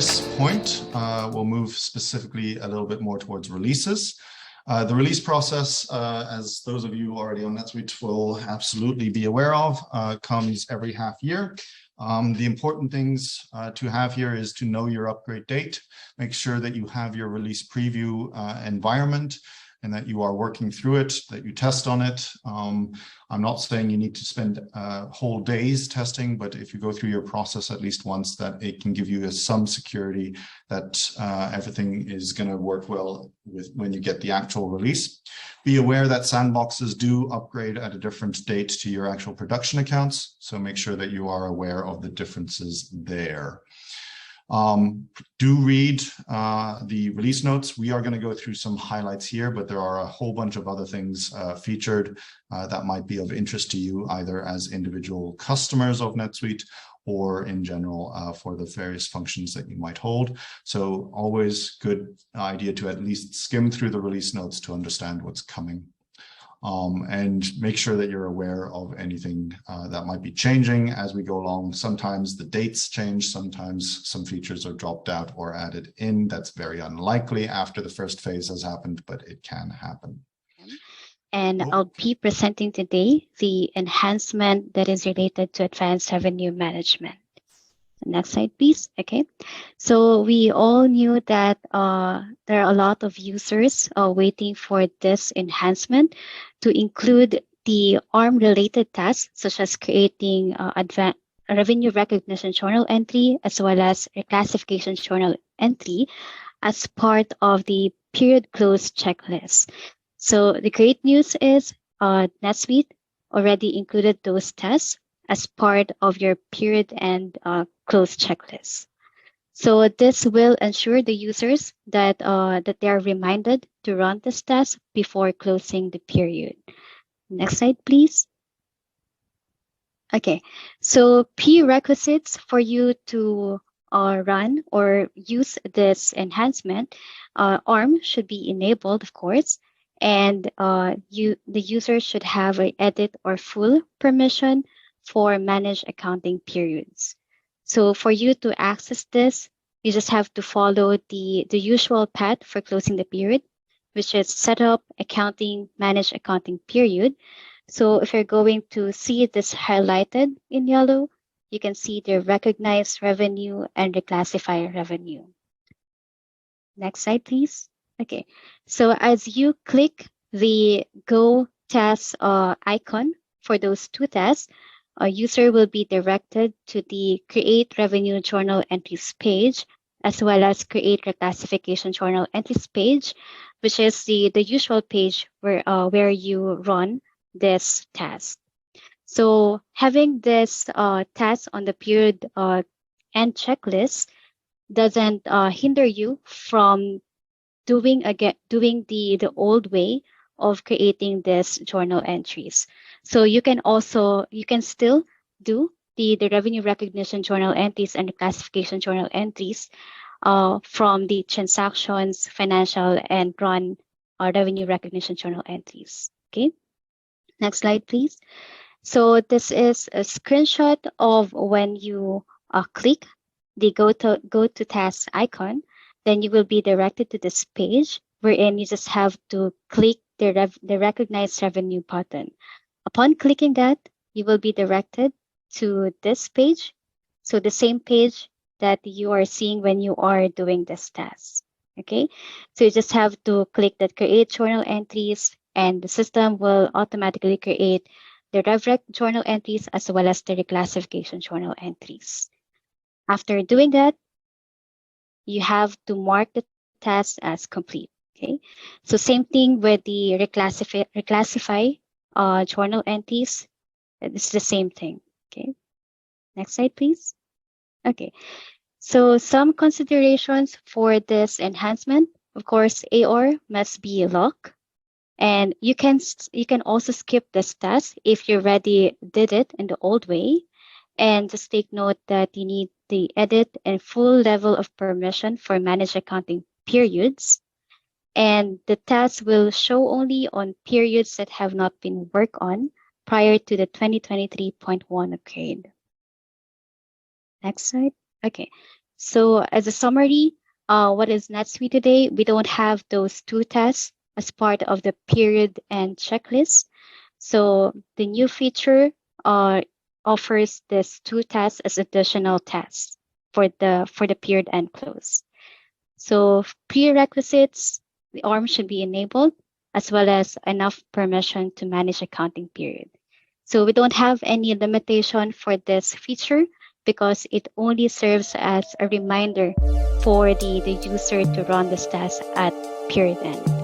this point, we'll move specifically a little bit more towards releases. The release process, as those of you already on NetSuite will absolutely be aware of, comes every half year. The important things to have here is to know your upgrade date, make sure that you have your release preview environment and that you are working through it, that you test on it. I'm not saying you need to spend whole days testing, but if you go through your process at least once, that it can give you some security that everything is going to work well when you get the actual release. Be aware that sandboxes do upgrade at a different date to your actual production accounts, so make sure that you are aware of the differences there. Do read the release notes. We are going to go through some highlights here, but there are a whole bunch of other things featured that might be of interest to you, either as individual customers of NetSuite or in general for the various functions that you might hold. So always good idea to at least skim through the release notes to understand what's coming. And make sure that you're aware of anything that might be changing as we go along. Sometimes the dates change, sometimes some features are dropped out or added in. That's very unlikely after the first phase has happened, but it can happen. And I'll be presenting today the enhancement that is related to advanced revenue management. Next slide, please. Okay, so we all knew that there are a lot of users waiting for this enhancement to include the ARM-related tasks, such as creating advanced revenue recognition journal entry, as well as reclassification journal entry as part of the period close checklist. So the great news is NetSuite already included those tests as part of your period and close checklist. So this will ensure the users that they are reminded to run this test before closing the period. Next slide, please. Okay, so prerequisites for you to run or use this enhancement, ARM should be enabled, of course, and the user should have an edit or full permission for managed accounting periods. So for you to access this, you just have to follow the usual path for closing the period, which is setup, accounting, manage accounting period. So if you're going to see this highlighted in yellow, you can see the recognize revenue and reclassify revenue. Next slide, please. Okay, so as you click the Go Test icon for those two tests, a user will be directed to the Create Revenue Journal Entries page, as well as Create Reclassification Journal Entries page, which is the usual page where you run this test. So having this test on the period end checklist doesn't hinder you from doing the old way of creating this journal entries. So you can still do the revenue recognition journal entries and the classification journal entries from the transactions, financial, and run revenue recognition journal entries. Okay, next slide, please. So this is a screenshot of when you click the go to task icon, then you will be directed to this page wherein you just have to click the recognize revenue button. Upon clicking that, you will be directed to this page. So the same page that you are seeing when you are doing this task. Okay, so you just have to click that create journal entries, and the system will automatically create the RevRec journal entries as well as the reclassification journal entries. After doing that, you have to mark the task as complete. Okay, so same thing with the reclassify journal entries. It's the same thing. Okay, next slide, please. Okay, so some considerations for this enhancement. Of course, AR must be locked, and you can also skip this test if you already did it in the old way. And just take note that you need the edit and full level of permission for managed accounting periods. And the test will show only on periods that have not been worked on prior to the 2023.1 upgrade. Next slide. Okay, So as a summary, what is NetSuite today? We don't have those two tests as part of the period and checklist. So the new feature offers this two tests as additional tests for the period and close. So prerequisites, the ARM should be enabled, as well as enough permission to manage accounting period. So we don't have any limitation for this feature because it only serves as a reminder for the user to run this test at period end.